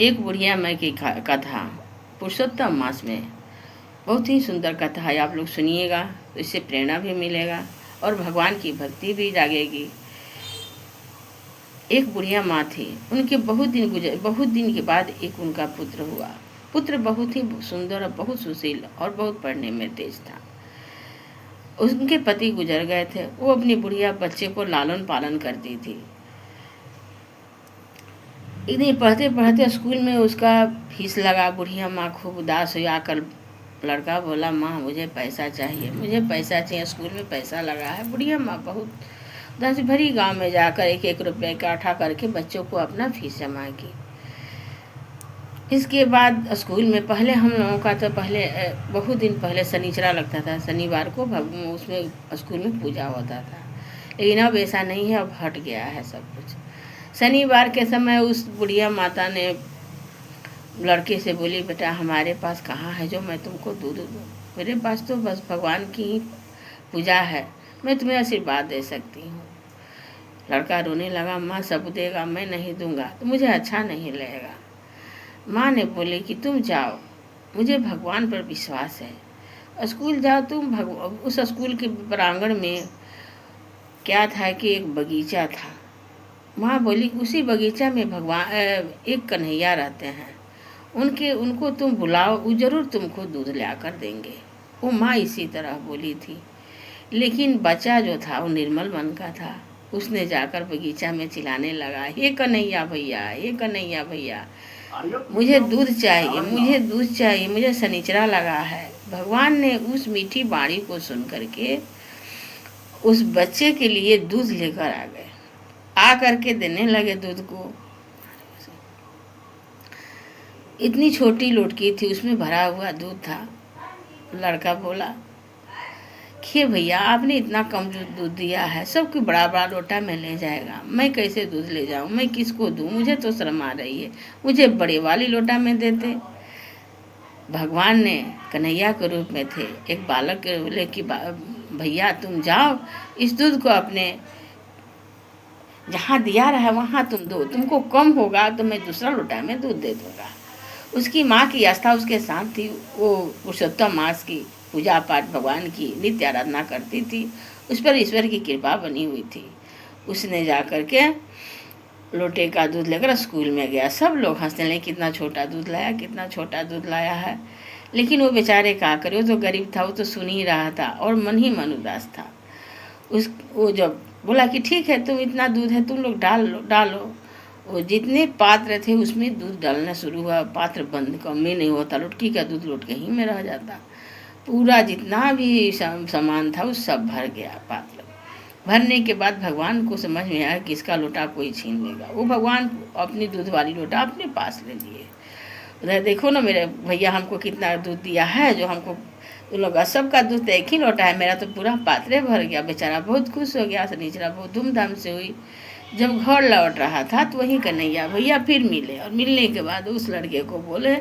एक बुढ़िया माँ की कथा पुरुषोत्तम मास में बहुत ही सुंदर कथा है। आप लोग सुनिएगा तो इससे प्रेरणा भी मिलेगा और भगवान की भक्ति भी जागेगी। एक बुढ़िया माँ थी, उनके बहुत दिन के बाद एक उनका पुत्र हुआ। पुत्र बहुत ही सुंदर और बहुत सुशील और बहुत पढ़ने में तेज था। उनके पति गुजर गए थे। वो अपनी बुढ़िया बच्चे को लालन पालन करती थी। इतनी पढ़ते पढ़ते स्कूल में उसका फीस लगा। बुढ़िया माँ खूब उदास हुई। आकर लड़का बोला, माँ मुझे पैसा चाहिए, मुझे पैसा चाहिए, स्कूल में पैसा लगा है। बुढ़िया माँ बहुत उदास भरी गांव में जाकर एक एक रुपये इकट्ठा करके बच्चों को अपना फीस जमा की। इसके बाद स्कूल में पहले हम लोगों का तो बहुत दिन पहले शनिचरा लगता था। शनिवार को उसमें स्कूल में पूजा होता था, लेकिन अब ऐसा नहीं है, अब हट गया है सब कुछ। शनिवार के समय उस बुढ़िया माता ने लड़के से बोली, बेटा हमारे पास कहाँ है जो मैं तुमको दूध दूँ, मेरे पास तो बस भगवान की ही पूजा है, मैं तुम्हें आशीर्वाद दे सकती हूँ। लड़का रोने लगा, माँ सब देगा, मैं नहीं दूंगा तो मुझे अच्छा नहीं लगेगा। माँ ने बोली कि तुम जाओ, मुझे भगवान पर विश्वास है, स्कूल जाओ तुम। उस स्कूल के प्रांगण में क्या था कि एक बगीचा था। माँ बोली उसी बगीचा में भगवान एक कन्हैया रहते हैं, उनको तुम बुलाओ, वो जरूर तुमको दूध ला कर देंगे। वो माँ इसी तरह बोली थी, लेकिन बच्चा जो था वो निर्मल मन का था। उसने जाकर बगीचा में चिल्लाने लगा, हे कन्हैया भैया, हे कन्हैया भैया, मुझे दूध चाहिए, मुझे दूध चाहिए, मुझे शनिचरा लगा है। भगवान ने उस मीठी बाणी को सुन करके उस बच्चे के लिए दूध लेकर आ गए। आ करके देने लगे दूध को। इतनी छोटी लोटकी थी, उसमें भरा हुआ दूध था। लड़का बोला कि भैया आपने इतना कम दूध दिया है, सबको बड़ा बड़ा लोटा में ले जाएगा, मैं कैसे दूध ले जाऊं, मैं किसको दूं, मुझे तो शर्म आ रही है, मुझे बड़े वाली लोटा में देते। भगवान ने कन्हैया के रूप में थे, एक बालक के बोले कि भैया तुम जाओ, इस दूध को अपने जहाँ दिया रहा है वहाँ तुम दो, तुमको कम होगा तो मैं दूसरा लोटा में दूध दे दूँगा। उसकी माँ की आस्था उसके साथ थी। वो पुरुषोत्तम मास की पूजा पाठ, भगवान की नित्य आराधना करती थी, उस पर ईश्वर की कृपा बनी हुई थी। उसने जा कर के लोटे का दूध लेकर स्कूल में गया। सब लोग हंसने लगे, कितना छोटा दूध लाया, कितना छोटा दूध लाया है। लेकिन वो बेचारे क्या करे, वो तो गरीब था, वो तो सुन ही रहा था और मन ही मन उदास था। वो जब बोला कि ठीक है, तुम इतना दूध है, तुम लोग डालो। वो जितने पात्र थे उसमें दूध डालना शुरू हुआ। पात्र बंद कम ही नहीं होता, लुटकी का दूध लुटके ही में रह जाता। पूरा जितना भी सामान था वो सब भर गया। पात्र भरने के बाद भगवान को समझ में आया कि इसका लोटा कोई छीन लेगा। वो भगवान अपनी दूध वाली लोटा अपने पास ले लिए। उधर देखो ना मेरे भैया हमको कितना दूध दिया है, जो हमको उन लोग सबका दूध एक ही लोटा है, मेरा तो पूरा पात्रे भर गया। बेचारा बहुत खुश हो गया। शनिचरा बहुत धूमधाम से हुई। जब घर लौट रहा था तो वहीं कन्हैया भैया फिर मिले, और मिलने के बाद उस लड़के को बोले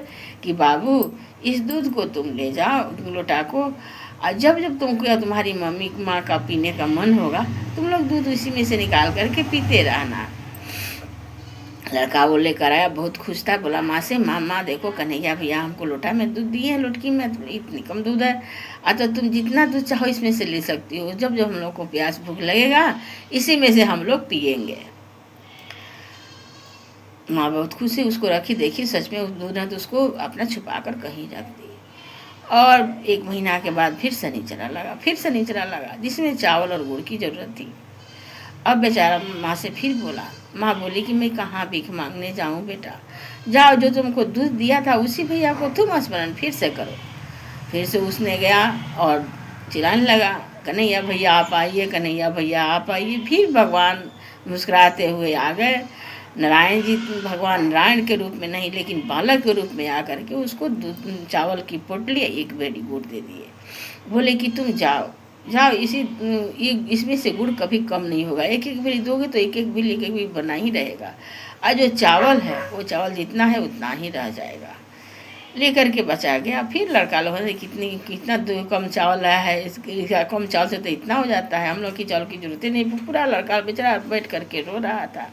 कि बाबू इस दूध को तुम ले जाओ लोटा को, और जब जब तुमको या तुम्हारी मम्मी माँ का पीने का मन होगा तुम लोग दूध उसी में से निकाल करके पीते रहना। लड़का वो लेकर आया, बहुत खुश था। बोला माँ से, माँ देखो कन्हैया भैया हमको लोटा में दूध दिए हैं, लोटकी में इतनी कम दूध है, तो तुम जितना दूध चाहो इसमें से ले सकती हो, जब जब हम लोग को प्यास भूख लगेगा इसी में से हम लोग पियेंगे। माँ बहुत खुश है, उसको रखी, देखी सच में उस दूध है तो उसको अपना छुपा कर कहीं रख दी। और 1 महीना के बाद फिर शनिचरा लगा, जिसमें चावल और गुड़ की जरूरत थी। अब बेचारा माँ से फिर बोला। माँ बोली कि मैं कहाँ भीख मांगने जाऊँ बेटा, जाओ जो तुमको दूध दिया था उसी भैया को तुम स्मरण फिर से करो। फिर से उसने गया और चिल्लाने लगा, कन्हैया भैया आप आइए, कन्हैया भैया आप आइए। फिर भगवान मुस्कुराते हुए आ गए। नारायण जी, भगवान नारायण के रूप में नहीं लेकिन बालक के रूप में आकर के उसको दूध चावल की पोटली 1 बेड़ी गुड़ दे दिए। बोले कि तुम जाओ, इसमें से गुड़ कभी कम नहीं होगा, 1 बेड़ी दोगे तो 1 बेड़ी बना ही रहेगा, और जो चावल है वो चावल जितना है उतना ही रह जाएगा। लेकर के बचा गया। फिर लड़का लोग ने कितना कम चावल लाया है, इसका कम चावल से तो इतना हो जाता है, हम लोग की चावल की जरूरत ही नहीं। पूरा लड़का बेचारा बैठ करके रो रहा था।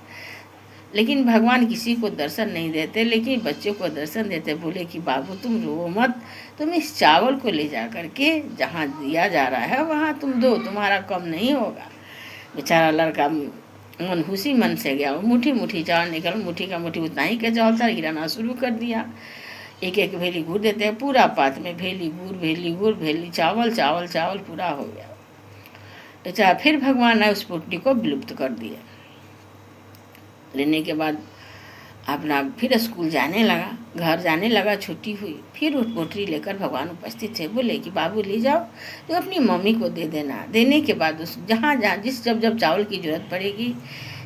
लेकिन भगवान किसी को दर्शन नहीं देते, लेकिन बच्चे को दर्शन देते। बोले कि बाबू तुम रो मत, तुम इस चावल को ले जा करके जहाँ दिया जा रहा है वहाँ तुम दो, तुम्हारा कम नहीं होगा। बेचारा लड़का मनहूसी मन से गया, वो मुट्ठी मुट्ठी चावल निकल, मुट्ठी का मुट्ठी उतना ही का चावल था, गिराना शुरू कर दिया। एक एक भेली गुड़ देते हैं, पूरा पात में भेली गुड़ भेली गुड़ भेली चावल चावल चावल पूरा हो गया। अच्छा, फिर भगवान ने उस पोटली को विलुप्त कर दिया। लेने के बाद अपना फिर स्कूल जाने लगा, घर जाने लगा, छुट्टी हुई। फिर वो पोटली लेकर भगवान उपस्थित थे। बोले कि बाबू ले जाओ, तो अपनी मम्मी को दे देना। देने के बाद उस जहाँ जहाँ जिस जब जब चावल की ज़रूरत पड़ेगी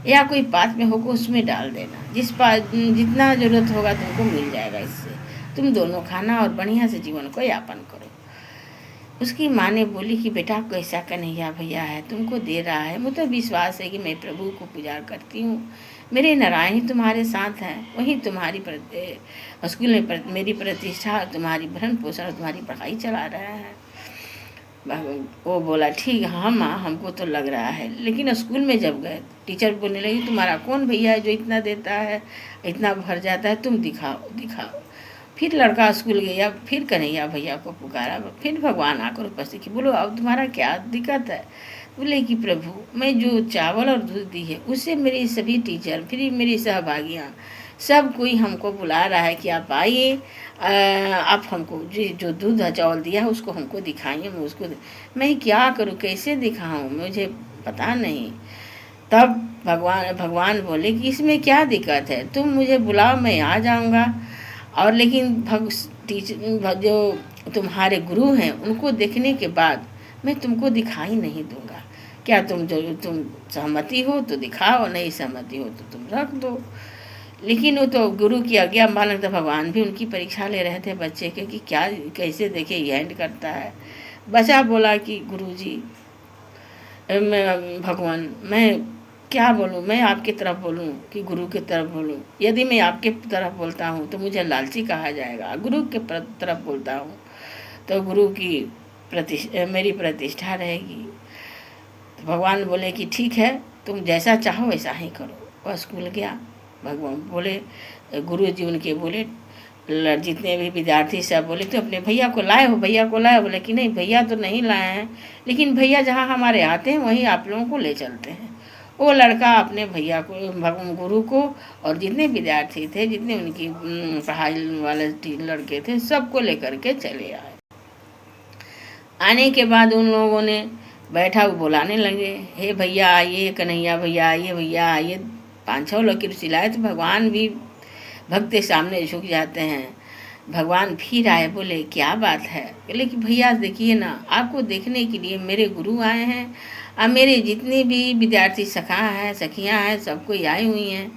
या कोई पात में होगा उसमें डाल देना। जितना ज़रूरत होगा तुमको मिल जाएगा, इससे तुम दोनों खाना और बढ़िया से जीवन को यापन करो। उसकी माँ ने बोली कि बेटा कैसा कन्हैया भैया है, तुमको दे रहा है, मुझे तो विश्वास है कि मैं प्रभु को पूजा करती हूँ, मेरे नारायण ही तुम्हारे साथ हैं, वही तुम्हारी स्कूल में मेरी प्रतिष्ठा, तुम्हारी भरण पोषण, तुम्हारी पढ़ाई चला रहा है। वो बोला ठीक, हाँ माँ हमको तो लग रहा है। लेकिन स्कूल में जब गए टीचर बोलने लगी तुम्हारा कौन भैया है जो इतना देता है, इतना भर जाता है, तुम दिखाओ दिखाओ। फिर लड़का स्कूल गया, फिर कन्हैया भैया को पुकारा। फिर भगवान आकर उपस्थित कि बोलो अब तुम्हारा क्या दिक्कत है। बोले कि प्रभु मैं जो चावल और दूध दी है उससे मेरे सभी टीचर, फिर मेरी सहभागियाँ, सब कोई हमको बुला रहा है कि आप आइए, आप हमको जो दूध चावल दिया है उसको हमको दिखाइए। मैं क्या करूँ, कैसे दिखाऊँ, मुझे पता नहीं। तब भगवान बोले कि इसमें क्या दिक्कत है, तुम मुझे बुलाओ मैं आ जाऊँगा। और लेकिन जो तुम्हारे गुरु हैं उनको देखने के बाद मैं तुमको दिखाई नहीं दूंगा। क्या तुम सहमति हो तो दिखाओ, नहीं सहमति हो तो तुम रख दो। लेकिन वो तो गुरु की आज्ञा मान, तो भगवान भी उनकी परीक्षा ले रहे थे बच्चे के कि क्या कैसे देखे ये हैंड करता है। बच्चा बोला कि गुरुजी भगवान मैं क्या बोलूँ, मैं आपकी तरफ बोलूँ कि गुरु की तरफ बोलूँ। यदि मैं आपके तरफ बोलता हूँ तो मुझे लालची कहा जाएगा, गुरु के तरफ बोलता हूँ तो गुरु की मेरी प्रतिष्ठा रहेगी। तो भगवान बोले कि ठीक है, तुम जैसा चाहो वैसा ही करो। वह स्कूल गया। भगवान बोले, गुरु जी उनके बोले, जितने भी विद्यार्थी सब बोले तो अपने भैया को लाए हो, भैया को लाए। बोले कि नहीं भैया तो नहीं लाए हैं, लेकिन भैया जहाँ हमारे आते हैं वहीं आप लोगों को ले चलते हैं। वो लड़का अपने भैया को, गुरु को और जितने विद्यार्थी थे, जितने उनकी पढ़ाई वाले लड़के थे, सबको लेकर के चले आए। आने के बाद उन लोगों ने बैठा, वो बुलाने लगे, हे भैया आइए, कन्हैया भैया आइए, भैया आइए। 5-6 लोग की सिलाए तो भगवान भी भक्त के सामने झुक जाते हैं। भगवान फिर आए, बोले क्या बात है। बोले कि भैया देखिए ना, आपको देखने के लिए मेरे गुरु आए हैं और मेरे जितने भी विद्यार्थी सखियाँ हैं सब कोई आई हुई हैं,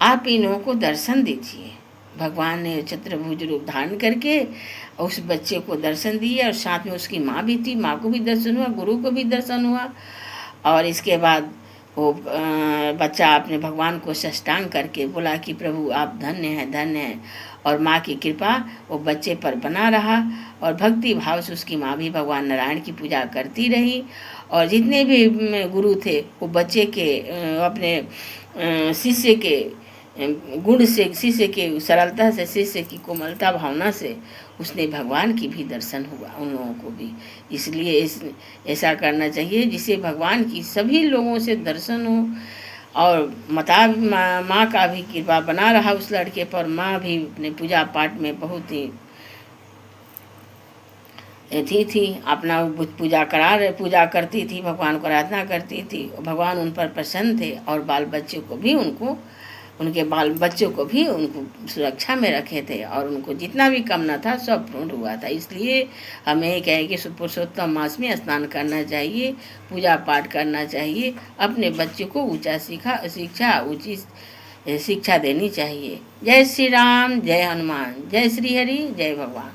आप इन लोगों को दर्शन दीजिए। भगवान ने चतुर्भुज रूप धारण करके उस बच्चे को दर्शन दिया और साथ में उसकी माँ भी थी, माँ को भी दर्शन हुआ, गुरु को भी दर्शन हुआ। और इसके बाद वो बच्चा अपने भगवान को साष्टांग करके बोला कि प्रभु आप धन्य हैं, धन्य हैं। और माँ की कृपा वो बच्चे पर बना रहा और भक्ति भाव से उसकी माँ भी भगवान नारायण की पूजा करती रही। और जितने भी गुरु थे वो बच्चे के अपने शिष्य के गुण से, शिष्य के सरलता से, शिष्य की कोमलता भावना से उसने भगवान की भी दर्शन हुआ उन लोगों को भी। इसलिए ऐसा करना चाहिए जिससे भगवान की सभी लोगों से दर्शन हो। और माँ का भी कृपा बना रहा उस लड़के पर। माँ भी अपने पूजा पाठ में बहुत ही थी अपना पूजा करती थी, भगवान को आराधना करती थी। भगवान उन पर प्रसन्न थे और बाल बच्चों को भी उनके बाल बच्चों को भी उनको सुरक्षा में रखे थे और उनको जितना भी कामना था सब पूर्ण हुआ था। इसलिए हमें ये कहें कि पुरुषोत्तम मास में स्नान करना चाहिए, पूजा पाठ करना चाहिए, अपने बच्चों को उचित शिक्षा देनी चाहिए। जय श्री राम, जय हनुमान, जय श्री हरि, जय भगवान।